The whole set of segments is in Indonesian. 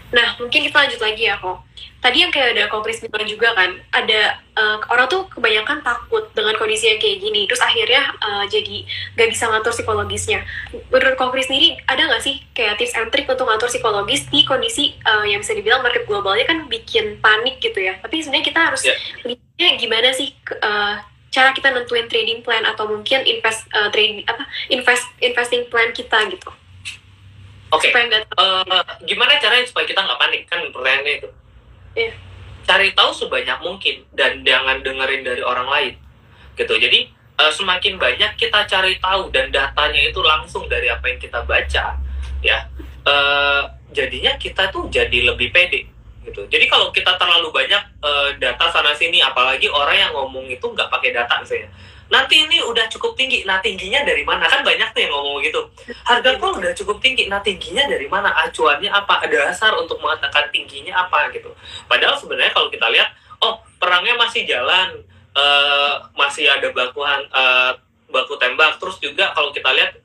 Nah, mungkin kita lanjut lagi ya, kok. Tadi yang kayak ada Kok Kris bilang juga kan, ada orang tuh kebanyakan takut dengan kondisi yang kayak gini, terus akhirnya jadi gak bisa ngatur psikologisnya. Menurut Kok Kris sendiri, ada nggak sih kayak tips and trick untuk ngatur psikologis di kondisi yang bisa dibilang market globalnya kan bikin panik gitu ya. Tapi sebenarnya kita harus lihatnya gimana sih cara kita nentuin trading plan atau mungkin investing plan kita gitu. Oke, gimana caranya supaya kita nggak panik? Kan pertanyaannya itu. Iya. Cari tahu sebanyak mungkin dan jangan dengerin dari orang lain, gitu. Jadi semakin banyak kita cari tahu dan datanya itu langsung dari apa yang kita baca, ya, jadinya kita tuh jadi lebih pede, gitu. Jadi kalau kita terlalu banyak data sana sini, apalagi orang yang ngomong itu nggak pakai data misalnya. Nanti ini udah cukup tinggi, nah tingginya dari mana? Kan banyak tuh yang ngomong gitu. Harga call udah cukup tinggi, nah tingginya dari mana? Acuannya apa? Ada dasar untuk mengatakan tingginya apa gitu. Padahal sebenarnya kalau kita lihat, oh perangnya masih jalan, masih ada baku tembak. Terus juga kalau kita lihat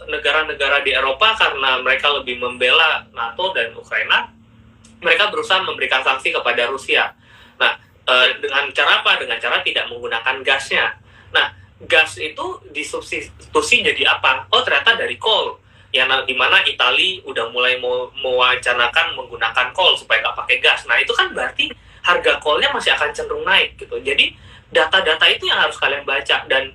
negara-negara di Eropa karena mereka lebih membela NATO dan Ukraina, mereka berusaha memberikan sanksi kepada Rusia. Nah, dengan cara apa? Dengan cara tidak menggunakan gasnya. Nah, gas itu disubstitusi jadi apa? Oh, ternyata dari coal. Yang dimana Italia udah mulai mewacanakan menggunakan coal supaya nggak pakai gas. Nah, itu kan berarti harga coalnya masih akan cenderung naik gitu. Jadi, data-data itu yang harus kalian baca. Dan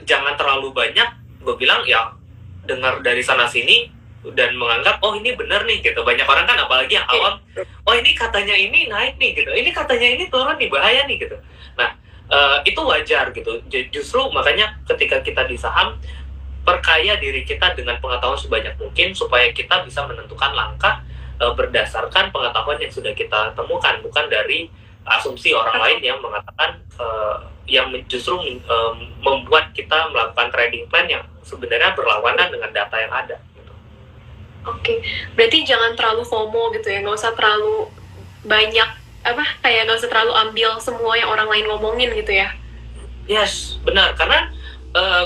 jangan terlalu banyak, gue bilang ya, dengar dari sana-sini dan menganggap oh ini benar nih gitu. Banyak orang kan apalagi yang awam, oh ini katanya ini naik nih gitu, ini katanya ini turun nih, bahaya nih gitu. Nah itu wajar gitu. Justru makanya ketika kita di saham, perkaya diri kita dengan pengetahuan sebanyak mungkin supaya kita bisa menentukan langkah berdasarkan pengetahuan yang sudah kita temukan, bukan dari asumsi orang lain yang mengatakan yang justru membuat kita melakukan trading plan yang sebenarnya berlawanan dengan data yang ada. Oke, berarti jangan terlalu FOMO gitu ya, nggak usah terlalu banyak kayak nggak usah terlalu ambil semua yang orang lain ngomongin gitu ya. Yes, benar. Karena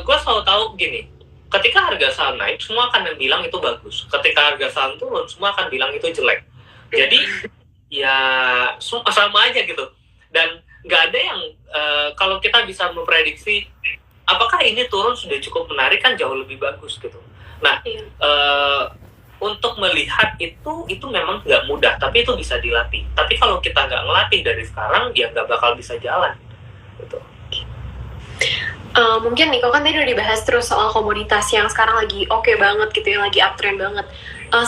gue selalu tahu gini, ketika harga saham naik, semua akan bilang itu bagus. Ketika harga saham turun, semua akan bilang itu jelek. Jadi ya sama aja gitu. Dan nggak ada yang kalau kita bisa memprediksi apakah ini turun sudah cukup menarik, kan jauh lebih bagus gitu. Nah, untuk melihat itu memang nggak mudah, tapi itu bisa dilatih. Tapi kalau kita nggak ngelatih dari sekarang, ya nggak bakal bisa jalan. Gitu. Mungkin nih, kok kan tadi udah dibahas terus soal komoditas yang sekarang lagi oke banget gitu, yang lagi uptrend banget.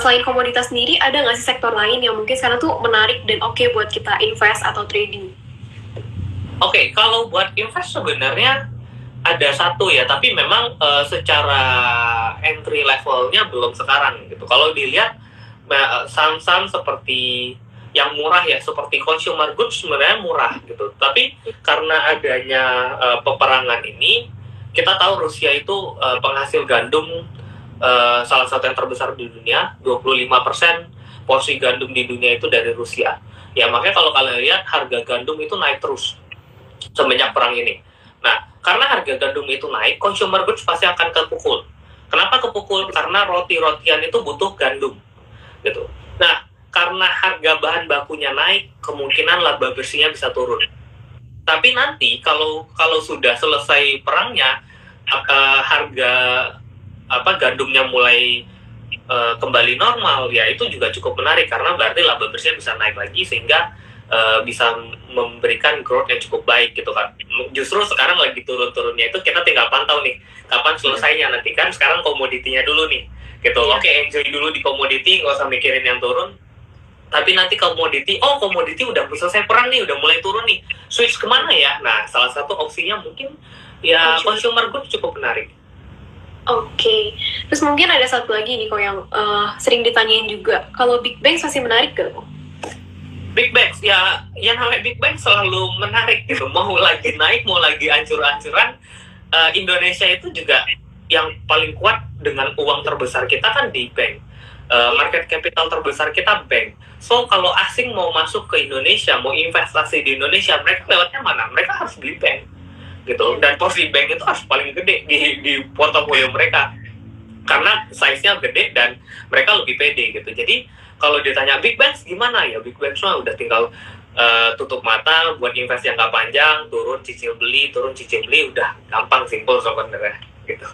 Selain komoditas sendiri, ada nggak sih sektor lain yang mungkin sekarang tuh menarik dan oke buat kita invest atau trading? Oke, kalau buat invest sebenarnya ada satu ya, tapi memang secara entry levelnya belum sekarang gitu. Kalau dilihat saham-saham seperti yang murah ya, seperti consumer goods sebenarnya murah gitu. Tapi karena adanya peperangan ini, kita tahu Rusia itu penghasil gandum salah satu yang terbesar di dunia, 25% porsi gandum di dunia itu dari Rusia. Ya makanya kalau kalian lihat harga gandum itu naik terus semenjak perang ini. Nah, karena harga gandum itu naik, consumer goods pasti akan kepukul. Kenapa kepukul? Karena roti-rotian itu butuh gandum, gitu. Nah, karena harga bahan bakunya naik, kemungkinan laba bersihnya bisa turun. Tapi nanti kalau sudah selesai perangnya, harga gandumnya mulai kembali normal, ya itu juga cukup menarik karena berarti laba bersihnya bisa naik lagi sehingga bisa memberikan growth yang cukup baik gitu kan. Justru sekarang lagi turun-turunnya itu kita tinggal pantau nih kapan selesainya. Nanti kan sekarang komoditinya dulu nih gitu. Oke, enjoy dulu di komoditi, nggak usah mikirin yang turun. Tapi nanti komoditi udah selesai perang nih, udah mulai turun nih, switch kemana ya? Nah, salah satu opsinya mungkin ya consumer goods cukup menarik. Oke. Terus mungkin ada satu lagi nih kok yang sering ditanyain juga, kalau big banks masih menarik gak kok? Big banks ya, yang namanya big bank selalu menarik gitu. Mau lagi naik, mau lagi ancur-ancuran, Indonesia itu juga yang paling kuat dengan uang terbesar kita kan di bank. Market capital terbesar kita bank. So kalau asing mau masuk ke Indonesia, mau investasi di Indonesia, mereka lewatnya mana? Mereka harus beli bank gitu. Dan porsi bank itu harus paling gede di portofolio mereka. karena size-nya gede dan mereka lebih pede gitu. Jadi kalau ditanya big banks gimana ya, big banks mah udah tinggal tutup mata buat invest yang nggak panjang, turun cicil beli, udah gampang, simple sebenarnya gitu.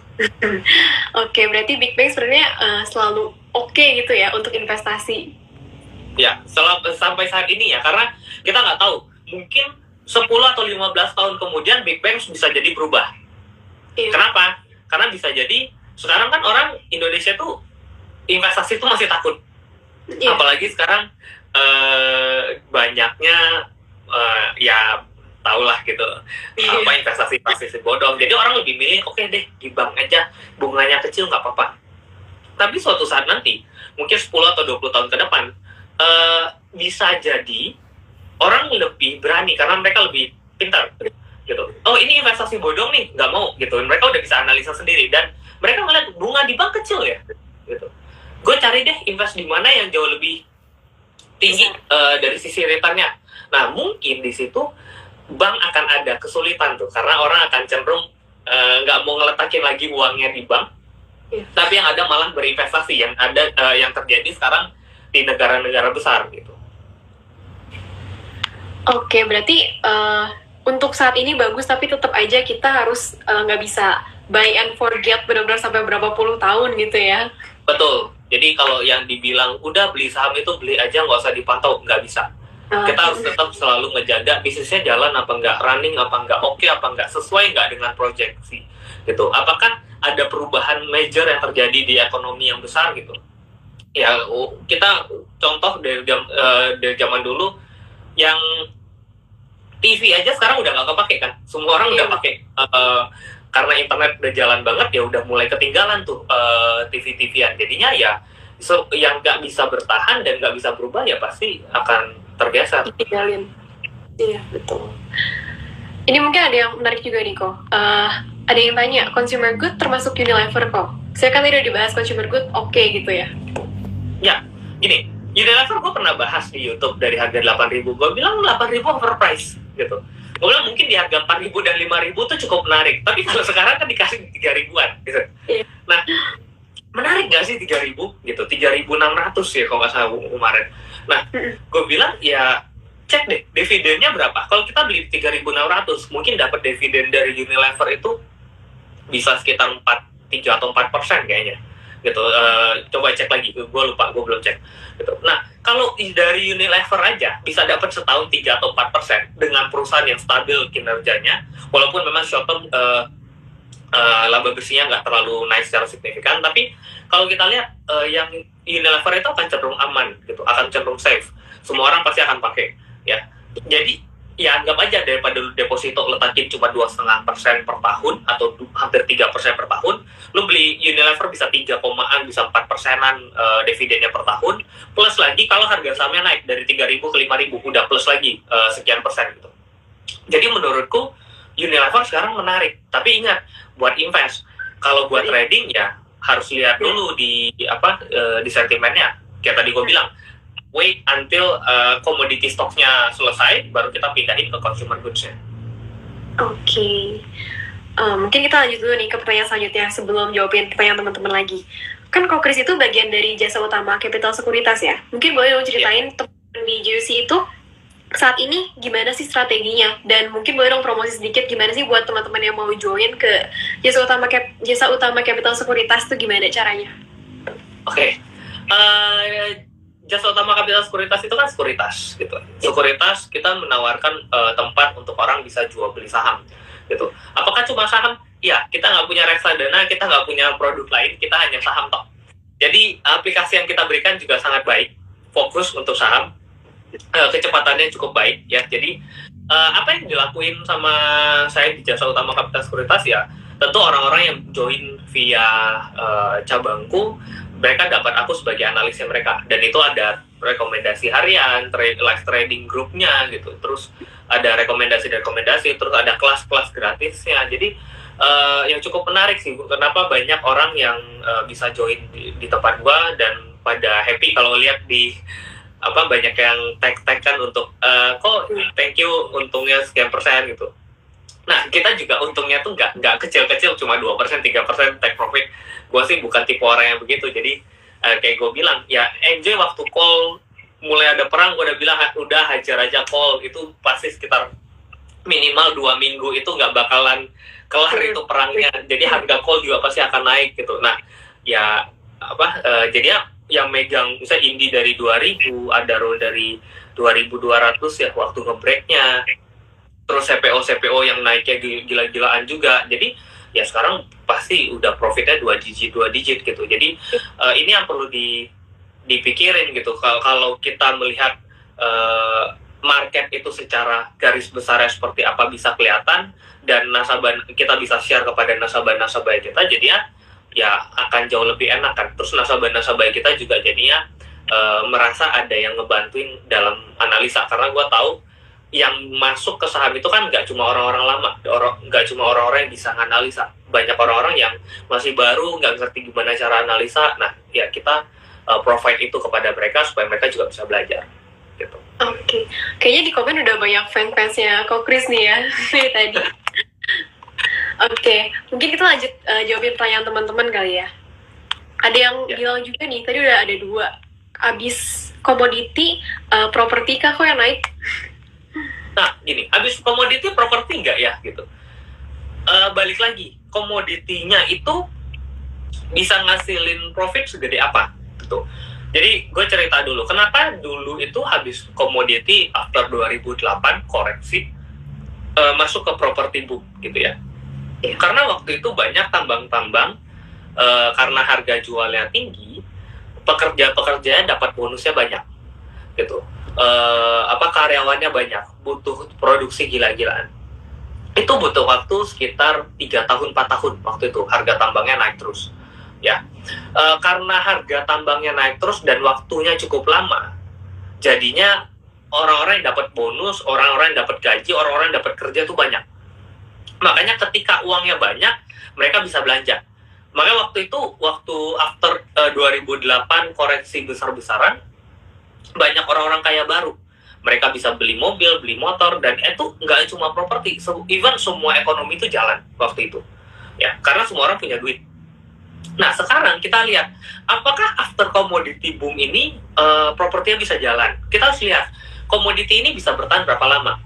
Oke, berarti big bank sebenarnya selalu oke gitu ya untuk investasi. Ya, sampai saat ini ya, karena kita nggak tahu, mungkin 10 atau 15 tahun kemudian big banks bisa jadi berubah. Iya. Kenapa? Karena bisa jadi sekarang kan orang Indonesia tuh investasi tuh masih takut. Iya. Apalagi sekarang banyaknya ya tahulah gitu apa investasi bodong. Jadi orang lebih milih oke deh di bank aja, bunganya kecil nggak apa-apa. Tapi suatu saat nanti mungkin 10 atau 20 tahun ke depan bisa jadi orang lebih berani karena mereka lebih pintar gitu. Oh ini investasi bodong nih, nggak mau gitu. Mereka udah bisa analisa sendiri dan mereka ngeliat bunga di bank kecil ya gitu. Gue cari deh invest di mana yang jauh lebih tinggi dari sisi returnnya. Nah mungkin di situ bank akan ada kesulitan tuh karena orang akan cenderung nggak mau ngeletakin lagi uangnya di bank, tapi yang ada malah berinvestasi yang ada yang terjadi sekarang di negara-negara besar gitu. Oke, berarti untuk saat ini bagus, tapi tetap aja kita harus nggak bisa buy and forget benar-benar sampai berapa puluh tahun gitu ya. Betul. Jadi kalau yang dibilang udah beli saham itu beli aja nggak usah dipantau, nggak bisa. Kita harus tetap selalu ngejaga bisnisnya jalan apa nggak, running apa nggak, oke apa nggak, sesuai nggak dengan proyeksi gitu. Apakah ada perubahan major yang terjadi di ekonomi yang besar gitu? Ya kita contoh dari zaman dulu yang TV aja sekarang udah nggak kepake kan, semua orang udah pakai karena internet udah jalan banget ya udah mulai ketinggalan tuh TV-TVan. Jadinya ya yang nggak bisa bertahan dan nggak bisa berubah ya pasti akan terbiasa. Tinggalin. Iya betul. Ini mungkin ada yang menarik juga nih kok. Ada yang tanya consumer good termasuk Unilever kok. Saya kan tadi udah dibahas consumer good, oke gitu ya. Ya, gini, Unilever gue pernah bahas di YouTube dari harga 8.000, gue bilang 8.000 overprice gitu. Gue bilang mungkin di harga 4.000 dan 5.000 tuh cukup menarik, tapi kalau sekarang kan dikasih 3.000-an gitu. Iya. Nah, menarik gak sih 3.000 gitu, 3.600 ya kalau nggak salah kemarin. Nah, gue bilang ya cek deh dividennya berapa. Kalau kita beli 3.600, mungkin dapat dividen dari Unilever itu bisa sekitar 3 atau 4% kayaknya. Gitu, coba cek lagi, gue lupa, gue belum cek gitu. Nah, kalau dari Unilever aja bisa dapat setahun 3 atau 4% dengan perusahaan yang stabil kinerjanya, walaupun memang short term laba bersihnya nggak terlalu naik secara signifikan, tapi kalau kita lihat yang Unilever itu akan cenderung aman gitu, akan cenderung safe, semua orang pasti akan pakai ya. Jadi ya anggap aja daripada deposito letakin cuma 2,5% per tahun atau hampir 3% per tahun, lu beli Unilever bisa 3,an, bisa 4%-an dividennya per tahun, plus lagi kalau harga sahamnya naik dari 3.000 ke 5.000, udah plus lagi sekian persen gitu. Jadi menurutku Unilever sekarang menarik, tapi ingat buat invest, kalau buat trading ya harus lihat dulu di sentimennya. Kayak tadi gue bilang, wait until commodity stocknya selesai, baru kita pindahin ke consumer goods-nya. Oke. Mungkin kita lanjut dulu nih ke pertanyaan selanjutnya sebelum jawabin pertanyaan teman-teman lagi. Kan Kokris itu bagian dari jasa utama Capital Sekuritas ya. Mungkin boleh dong ceritain teman di JUC itu saat ini gimana sih strateginya? Dan mungkin boleh dong promosi sedikit gimana sih buat teman-teman yang mau join ke jasa utama Capital Sekuritas itu gimana caranya? Oke. Jasa utama Capital Sekuritas itu kan sekuritas gitu. Sekuritas kita menawarkan tempat untuk orang bisa jual beli saham gitu. Apakah cuma saham? Ya, kita nggak punya reksadana, kita nggak punya produk lain, kita hanya saham toh. Jadi aplikasi yang kita berikan juga sangat baik, fokus untuk saham, kecepatannya cukup baik ya. Jadi apa yang dilakuin sama saya di Jasa Utama Capital Sekuritas ya, tentu orang-orang yang join via cabangku, mereka dapat aku sebagai analisnya mereka, dan itu ada rekomendasi harian, live trading grupnya gitu, terus ada rekomendasi, terus ada kelas-kelas gratisnya. Jadi yang cukup menarik sih, kenapa banyak orang yang bisa join di tempat gua dan pada happy kalau lihat di banyak yang tag kan untuk kok thank you untungnya sekian persen gitu. Nah, kita juga untungnya tuh nggak kecil-kecil, cuma 2%, 3% take profit. Gue sih bukan tipe orang yang begitu. Jadi, kayak gue bilang, ya enjoy waktu call, mulai ada perang, gue udah bilang, udah hajar aja call. Itu pasti sekitar minimal 2 minggu itu nggak bakalan kelar itu perangnya. Jadi harga call juga pasti akan naik gitu. Nah, ya jadi yang megang, misalnya Indi dari 2000, Adaro dari 2200 ya waktu ngebreaknya. Terus CPO yang naiknya gila-gilaan juga. Jadi ya sekarang pasti udah profitnya 2 digit gitu. Jadi ini yang perlu dipikirin gitu. Kalau kita melihat market itu secara garis besarnya seperti apa bisa kelihatan, dan nasabah kita bisa share kepada nasabah kita, jadinya ya akan jauh lebih enak kan. Terus nasabah kita juga jadinya merasa ada yang ngebantuin dalam analisa, karena gue tahu yang masuk ke saham itu kan nggak cuma orang-orang lama, nggak cuma orang-orang yang bisa analisa, banyak orang-orang yang masih baru, nggak ngerti gimana cara analisa. Nah, ya kita provide itu kepada mereka supaya mereka juga bisa belajar gitu. Oke. Kayaknya di komen udah banyak fans-fansnya Ko Kris nih ya dari tadi. Oke, mungkin kita lanjut jawabin pertanyaan teman-teman kali ya. Ada yang bilang juga nih, tadi udah ada 2. Abis komoditi, properti kah kok yang naik? Nah, gini, habis komoditi properti nggak ya gitu. Balik lagi, komoditinya itu bisa ngasilin profit segede apa gitu. Jadi gue cerita dulu, kenapa dulu itu habis komoditi after 2008 koreksi masuk ke properti boom gitu ya. Karena waktu itu banyak tambang-tambang, karena harga jualnya tinggi, pekerja-pekerjanya dapat bonusnya banyak gitu. Karyawannya banyak, butuh produksi gila-gilaan. Itu butuh waktu sekitar 3 tahun, 4 tahun waktu itu, harga tambangnya naik terus. Ya, karena harga tambangnya naik terus dan waktunya cukup lama, jadinya orang-orang yang dapat bonus, orang-orang yang dapat gaji, orang-orang yang dapat kerja itu banyak. Makanya ketika uangnya banyak, mereka bisa belanja. Makanya waktu after 2008 koreksi besar-besaran, banyak orang-orang kaya baru. Mereka bisa beli mobil, beli motor, dan itu nggak cuma properti, even semua ekonomi itu jalan waktu itu. Ya, karena semua orang punya duit. Nah, sekarang kita lihat, apakah after commodity boom ini propertinya bisa jalan? Kita harus lihat, komoditi ini bisa bertahan berapa lama?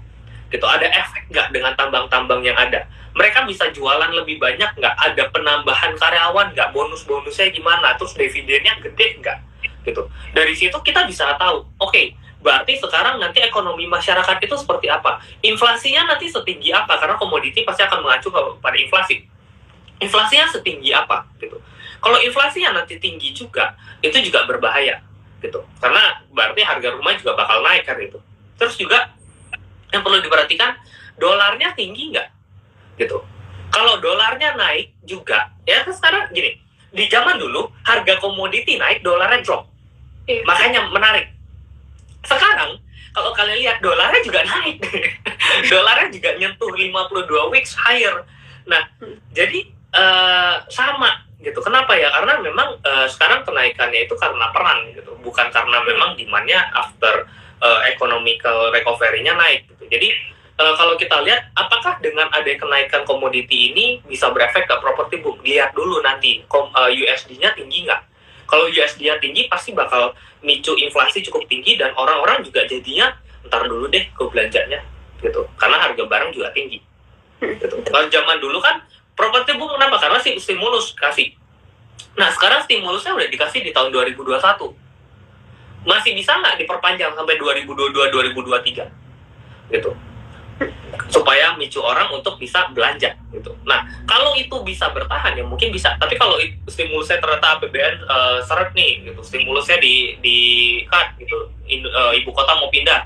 Gitu, ada efek nggak dengan tambang-tambang yang ada? Mereka bisa jualan lebih banyak nggak? Ada penambahan karyawan nggak? Bonus-bonusnya gimana? Terus dividennya gede nggak? Gitu. Dari situ kita bisa tahu, oke, berarti sekarang nanti ekonomi masyarakat itu seperti apa? Inflasinya nanti setinggi apa? Karena komoditi pasti akan mengacu pada inflasi. Inflasinya setinggi apa? Gitu. Kalau inflasinya nanti tinggi juga, itu juga berbahaya, gitu. Karena berarti harga rumah juga bakal naik kan itu. Terus juga yang perlu diperhatikan, dolarnya tinggi nggak, gitu. Kalau dolarnya naik juga, ya sekarang gini, di zaman dulu harga komoditi naik, dolarnya drop, makanya menarik. Sekarang kalau kalian lihat dolarnya juga naik, dolarnya juga nyentuh 52 weeks higher. Nah, jadi sama gitu. Kenapa ya? Karena memang sekarang kenaikannya itu karena perang gitu, bukan karena memang demand-nya after economical recovery-nya naik gitu. Jadi kalau kita lihat apakah dengan ada kenaikan komoditi ini bisa berefek ke property boom, lihat dulu nanti USD-nya tinggi nggak. Kalau USD-nya tinggi pasti bakal micu inflasi cukup tinggi, dan orang-orang juga jadinya ntar dulu deh ke belanjanya gitu, karena harga barang juga tinggi gitu. Kalau zaman dulu kan properti boom, kenapa? Karena stimulus kasih. Nah, sekarang stimulusnya udah dikasih di tahun 2021. Masih bisa nggak diperpanjang sampai 2022-2023? Gitu. Supaya micu orang untuk bisa belanja. Gitu. Nah, kalau itu bisa bertahan, ya mungkin bisa. Tapi kalau stimulusnya ternyata APBN seret nih, gitu. Stimulusnya di cut, gitu. Ibu kota mau pindah,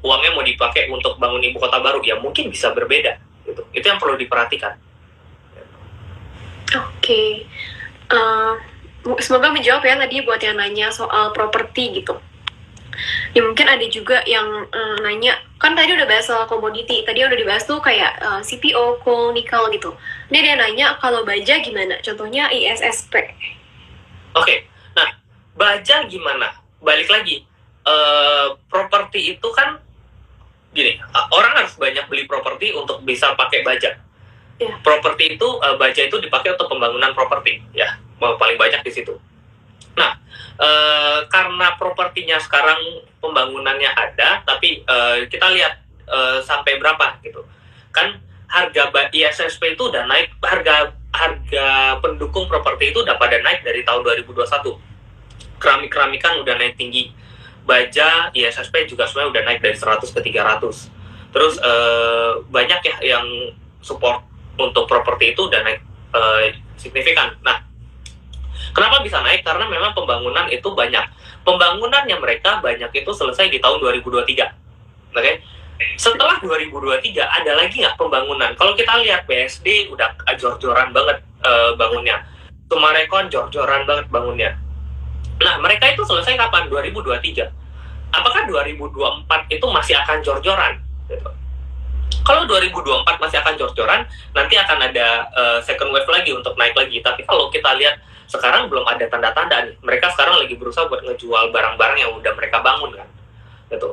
uangnya mau dipakai untuk bangun ibu kota baru, ya mungkin bisa berbeda. Gitu. Itu yang perlu diperhatikan. Oke. Semoga menjawab ya tadi buat yang nanya soal properti gitu. Ya mungkin ada juga yang nanya, kan tadi udah bahas soal komoditi, tadi udah dibahas tuh kayak CPO, coal, nikel gitu. Ini dia nanya kalau baja gimana? Contohnya ISSP. Oke, nah baja gimana? Balik lagi, properti itu kan gini, orang harus banyak beli properti untuk bisa pakai baja. Iya. Properti itu, baja itu dipakai untuk pembangunan properti, ya, paling banyak di situ. Nah, karena propertinya sekarang pembangunannya ada, tapi kita lihat sampai berapa gitu. Kan harga ISSP itu udah naik, harga pendukung properti itu udah pada naik dari tahun 2021. Keramik-keramikan udah naik tinggi. Baja, ISSP juga sebenarnya udah naik dari 100 ke 300. Terus banyak ya yang support untuk properti itu udah naik signifikan. Nah, kenapa bisa naik? Karena memang pembangunan itu banyak. Pembangunannya mereka banyak itu selesai di tahun 2023. Oke? Setelah 2023 ada lagi nggak pembangunan? Kalau kita lihat BSD udah jor-joran banget bangunnya. Sumarekon jor-joran banget bangunnya. Nah, mereka itu selesai kapan? 2023. Apakah 2024 itu masih akan jor-joran? Gitu. Kalau 2024 masih akan jor-joran, nanti akan ada second wave lagi untuk naik lagi. Tapi kalau kita lihat sekarang belum ada tanda-tanda nih. Mereka sekarang lagi berusaha buat ngejual barang-barang yang udah mereka bangun kan. Gitu.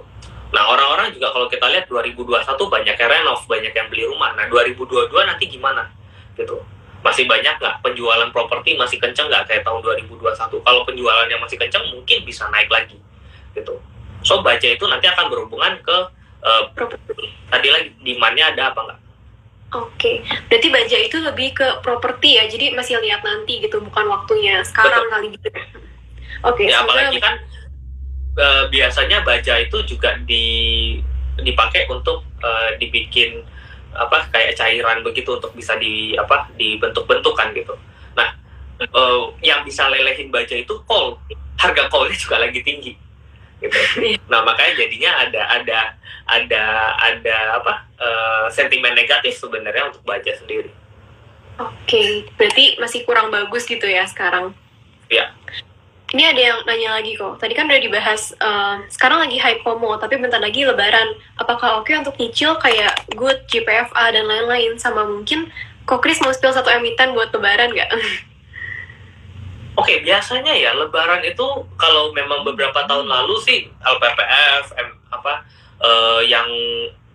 Nah, orang-orang juga kalau kita lihat 2021 banyak yang renov, banyak yang beli rumah. Nah, 2022 nanti gimana? Gitu. Masih banyak nggak penjualan properti, masih kenceng nggak kayak tahun 2021? Kalau penjualannya masih kenceng, mungkin bisa naik lagi. Gitu. So, baja itu nanti akan berhubungan ke properti. Tadi lagi demand-nya ada apa nggak? Oke, berarti baja itu lebih ke properti ya, jadi masih lihat nanti gitu, bukan waktunya sekarang. Betul. Kali gitu. Oke. Ya, apalagi kan biasanya baja itu juga dipakai untuk dibikin apa kayak cairan begitu untuk bisa dibentuk-bentuk kan gitu. Nah, yang bisa lelehin baja itu kol, harga kolnya juga lagi tinggi. Gitu. Nah, makanya jadinya ada sentimen negatif sebenarnya untuk baja sendiri. Oke, berarti masih kurang bagus gitu ya sekarang. Ya. Ini ada yang nanya lagi kok. Tadi kan udah dibahas, sekarang lagi hype FOMO, tapi bentar lagi Lebaran. Apakah oke untuk nyicil kayak Good, JPFA, dan lain-lain? Sama mungkin kok Chris mau spill 1 emiten buat Lebaran nggak? Oke, biasanya ya Lebaran itu kalau memang beberapa tahun lalu sih LPPF, yang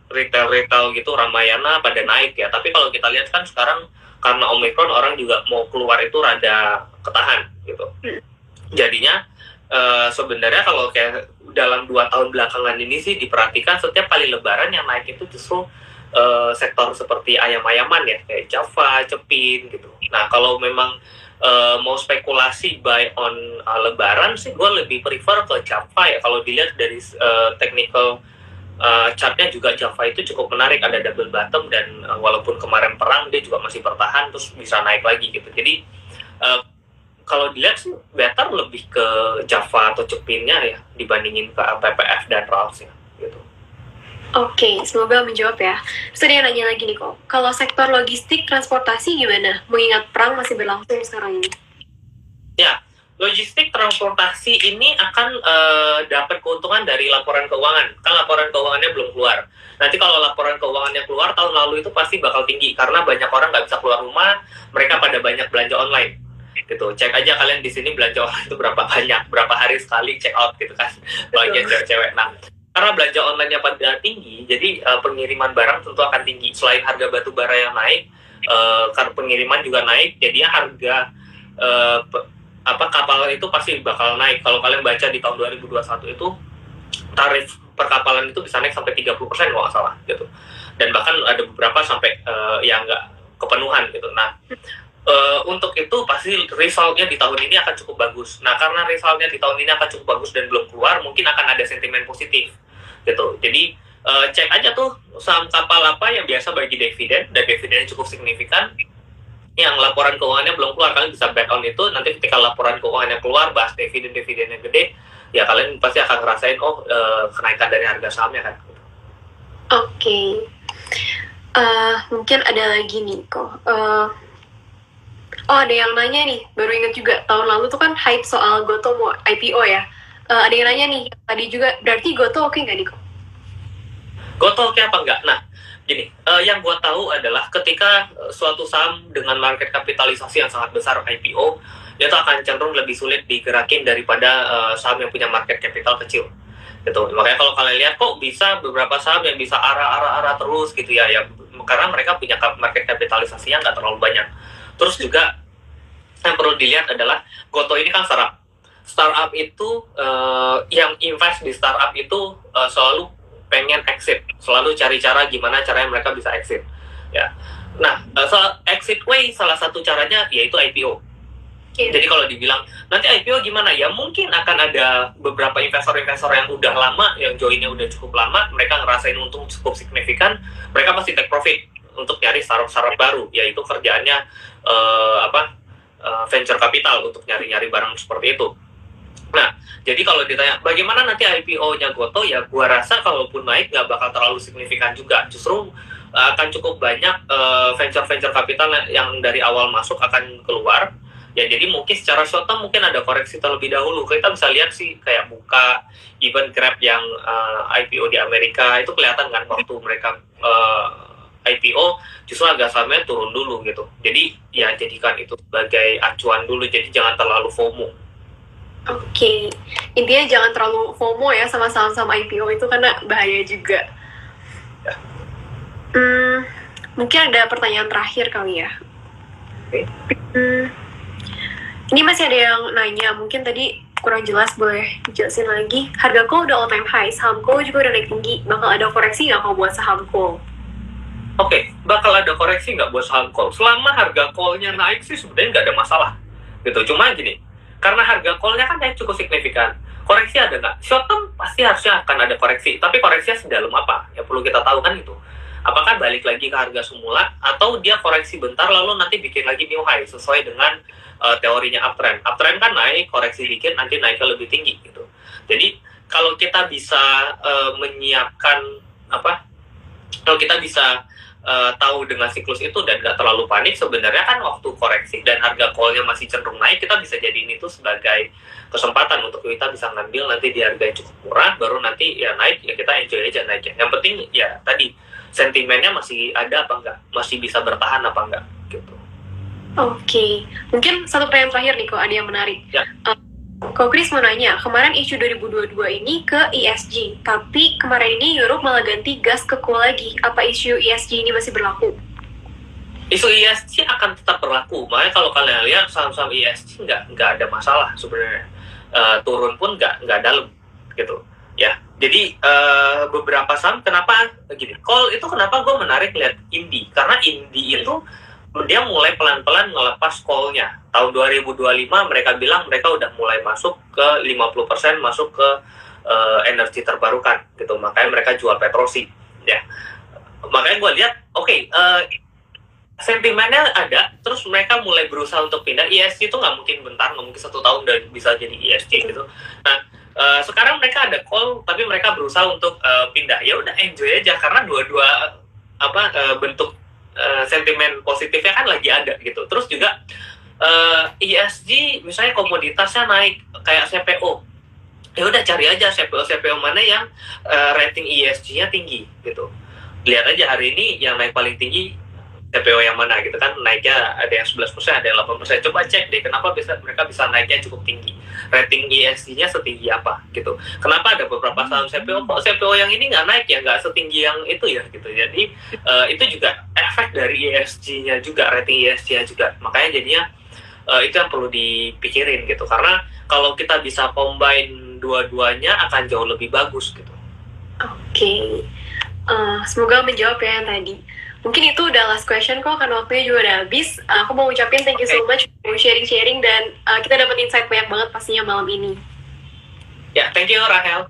retail gitu Ramayana pada naik ya. Tapi kalau kita lihat kan sekarang karena Omicron orang juga mau keluar itu rada ketahan gitu. Jadinya sebenarnya kalau kayak dalam 2 tahun belakangan ini sih diperhatikan setiap kali Lebaran yang naik itu justru sektor seperti ayam-ayaman ya, kayak Java, Cepin gitu. Nah, kalau memang mau spekulasi buy on Lebaran sih gue lebih prefer ke Java ya. Kalau dilihat dari technical chartnya juga Java itu cukup menarik, ada double bottom dan walaupun kemarin perang dia juga masih bertahan terus bisa naik lagi gitu. Jadi kalau dilihat sih better lebih ke Java atau Cepinnya ya dibandingin ke PPF dan RALS ya gitu. Oke, semoga menjawab ya. Terus ada yang nanya lagi nih kok, kalau sektor logistik transportasi gimana? Mengingat perang masih berlangsung sekarang ini. Ya, logistik transportasi ini akan dapat keuntungan dari laporan keuangan. Kan laporan keuangannya belum keluar. Nanti kalau laporan keuangannya keluar tahun lalu itu pasti bakal tinggi karena banyak orang nggak bisa keluar rumah, mereka pada banyak belanja online. Gitu, cek aja kalian di sini belanja online itu berapa banyak, berapa hari sekali check out gitu kan, belanja cewek-cewek. Nah, karena belanja online-nya pada tinggi, jadi pengiriman barang tentu akan tinggi. Selain harga batu bara yang naik, karena pengiriman juga naik, jadinya harga kapal itu pasti bakal naik. Kalau kalian baca di tahun 2021 itu tarif perkapalan itu bisa naik sampai 30% kalau nggak salah gitu. Dan bahkan ada beberapa sampai yang nggak kepenuhan gitu. Nah, untuk itu pasti resultnya di tahun ini akan cukup bagus. Nah, karena resultnya di tahun ini akan cukup bagus dan belum keluar, mungkin akan ada sentimen positif gitu. Jadi cek aja tuh saham kapal apa yang biasa bagi dividen dan dividennya cukup signifikan. Yang laporan keuangannya belum keluar, kalian bisa bet on itu. Nanti ketika laporan keuangannya keluar, bahas dividen-dividennya gede, ya kalian pasti akan ngerasain kenaikan dari harga sahamnya kan. Oke. Mungkin ada lagi nih kok. Ada yang nanya nih, baru ingat juga, tahun lalu tuh kan hype soal Goto mau IPO ya. Ada yang nanya nih, tadi juga, berarti Goto oke nggak nih kok? Goto oke apa enggak? Nah, gini, yang gue tahu adalah ketika suatu saham dengan market kapitalisasi yang sangat besar IPO, itu akan cenderung lebih sulit digerakin daripada saham yang punya market capital kecil. gitu. Makanya kalau kalian lihat kok bisa beberapa saham yang bisa arah terus gitu ya, ya karena mereka punya market kapitalisasinya nggak terlalu banyak. Terus juga yang perlu dilihat adalah Goto ini kan startup itu yang invest di startup itu selalu pengen exit, selalu cari cara gimana caranya mereka bisa exit ya. Nah, exit way salah satu caranya yaitu IPO. Jadi kalau dibilang nanti IPO gimana ya, mungkin akan ada beberapa investor-investor yang udah lama, yang joinnya udah cukup lama, mereka ngerasain untung cukup signifikan, mereka pasti take profit untuk nyari startup baru, yaitu kerjaannya venture capital untuk nyari-nyari barang seperti itu. Nah, jadi kalau ditanya bagaimana nanti IPO-nya Goto, ya gua rasa kalaupun naik nggak bakal terlalu signifikan juga, justru akan cukup banyak venture capital yang dari awal masuk akan keluar. Ya, jadi mungkin secara short term mungkin ada koreksi terlebih dahulu. Kita bisa lihat sih kayak Buka, even Grab yang IPO di Amerika itu kelihatan kan waktu mereka IPO justru harga sahamnya turun dulu gitu. Jadi ya jadikan itu sebagai acuan dulu. Jadi jangan terlalu FOMO. Oke, intinya jangan terlalu FOMO ya sama saham-saham IPO itu karena bahaya juga. Ya. Mungkin ada pertanyaan terakhir kali ya. Okay. Ini masih ada yang nanya, mungkin tadi kurang jelas, boleh jelasin lagi. Harga call udah all time high, saham call juga udah naik tinggi. Bakal ada koreksi nggak kalau buat saham call? Oke, bakal ada koreksi nggak buat saham call? Selama harga call-nya naik sih sebenarnya nggak ada masalah. Gitu. Cuma gini, karena harga call-nya kan naik cukup signifikan. Koreksi ada nggak? Short term pasti harusnya akan ada koreksi. Tapi koreksinya sedalam apa? Ya perlu kita tahu kan itu. Apakah balik lagi ke harga semula, atau dia koreksi bentar lalu nanti bikin lagi new high sesuai dengan teorinya uptrend. Uptrend kan naik, koreksi dikit, nanti naiknya lebih tinggi gitu. Jadi kalau kita bisa menyiapkan kalau kita bisa tahu dengan siklus itu dan nggak terlalu panik, sebenarnya kan waktu koreksi dan harga call-nya masih cenderung naik, kita bisa jadiin itu sebagai kesempatan untuk kita bisa ngambil nanti di harga yang cukup murah, baru nanti ya naik, ya kita enjoy aja naiknya. Yang penting ya tadi sentimennya masih ada apa enggak, masih bisa bertahan apa enggak gitu. Oke, mungkin satu pertanyaan terakhir nih kok, ada yang menarik. Ya. Kok Chris mau nanya, kemarin isu 2022 ini ke ESG, tapi kemarin ini Europe malah ganti gas ke coal lagi. Apa isu ESG ini masih berlaku? Isu ESG akan tetap berlaku. Makanya kalau kalian lihat saham-saham ESG nggak ada masalah sebenarnya. Turun pun nggak dalam gitu. Ya, jadi beberapa saham kenapa gini? Coal itu kenapa gue menarik lihat Indi? Karena Indi itu dia mulai pelan-pelan ngelepas call-nya. Tahun 2025 mereka bilang mereka udah mulai masuk ke 50% masuk ke energi terbarukan gitu. Makanya mereka jual Petrosi ya. Makanya gue lihat sentimennya ada, terus mereka mulai berusaha untuk pindah. ESG itu nggak mungkin bentar, nggak mungkin 1 tahun udah bisa jadi ESG gitu. Nah, sekarang mereka ada call, tapi mereka berusaha untuk pindah. Ya udah enjoy aja, karena dua-dua bentuk sentimen positifnya kan lagi ada gitu. Terus juga ESG misalnya komoditasnya naik kayak CPO, ya udah cari aja CPO mana yang rating ESG-nya tinggi gitu. Lihat aja hari ini yang naik paling tinggi CPO yang mana gitu kan, naiknya ada yang 11%, ada yang 8%. Coba cek deh kenapa mereka bisa naiknya cukup tinggi, rating ESG-nya setinggi apa gitu. Kenapa ada beberapa saham CPO kok CPO yang ini nggak naik ya, nggak setinggi yang itu ya gitu. Jadi itu juga efek dari ESG-nya juga, rating ESG-nya juga. Makanya jadinya itu yang perlu dipikirin gitu, karena kalau kita bisa combine dua-duanya akan jauh lebih bagus gitu. Oke. Semoga menjawab ya yang tadi. Mungkin itu udah last question kok, karena waktunya juga udah habis. Aku mau ucapin thank you so much for sharing-sharing, dan kita dapat insight banyak banget pastinya malam ini. Ya, thank you Rahel.